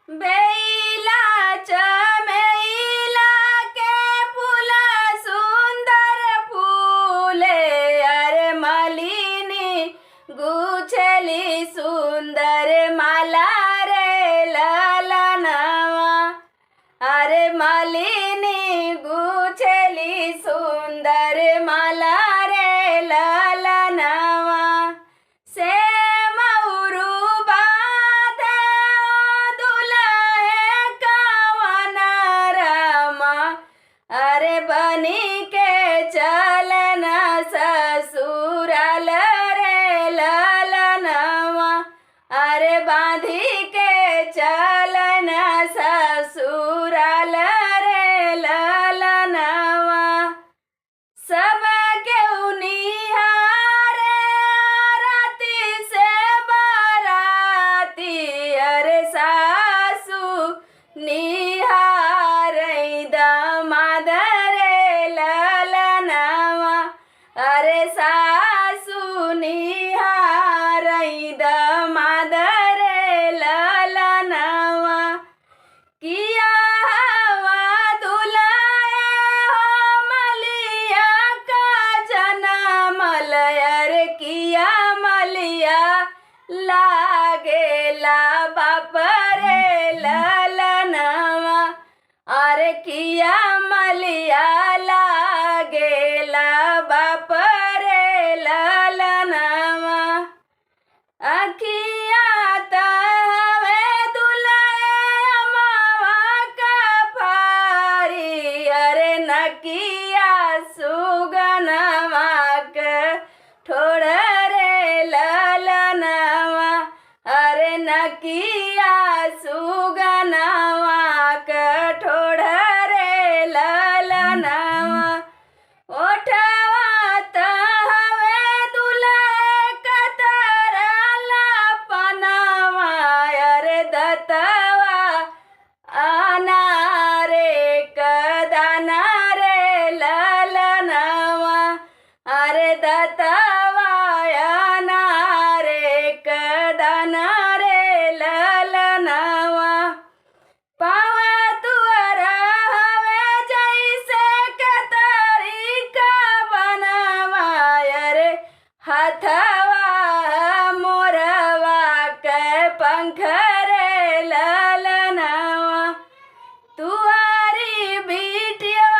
बेला चमेला के फूल सुंदर फूले, अरे मालिनी गुछली सुंदर माला रे ललनवा। अरे मालिनी गुछली सुंदर माला रे ललनवा। से मऊरू बाधे दुल्हे कवन रमा, अरे बनी के चलन ससुराल रे ललनवा। अरे बांधी के चलन ससुराल रे ललनवा। सब केहू निहारे राती से बाराती, अरे सासू निहारै दामाद रे ललनवा। अरे सासू निहारै दामाद रे ललनवा। किया हवा दुल्हे हो मलिया का जनमल, अरे किया मलिया लागेला बाप रे ललनवा। अरे किया मलिया लागेला बाप रे ललनवा। अखिया तहवे दुल्हे अमवा का फारी, अरे नकिया सुगनवा के ठोड़ रे ललनवा। अरे नकिया सुगनवा के ठोड़ रे ललनवा। ओठवा तहवे दुल्हे कतरला पनवा, अरे दतवा अनारे कदाना रे ललनवा। अरे दतवा अनारे कदाना रे ललनवा। पाँव तुअर हवे जैसे कतरी का बनवा, अरे हथवा मोरवा के पंख रे ललनवा। तुअरी बिटिया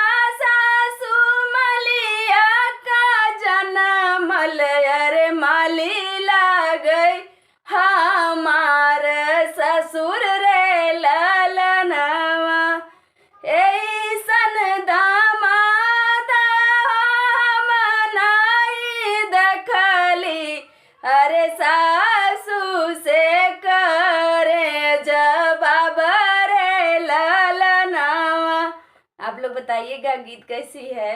सासू मलिया का जनमल, अरे माली लागई हमार ससुर रे ललनवा। ऐसन दामाद हम नहीं देखली, अरे सासू से करे जवाब रे ललनवा। आप लोग बताइएगा गीत कैसी है।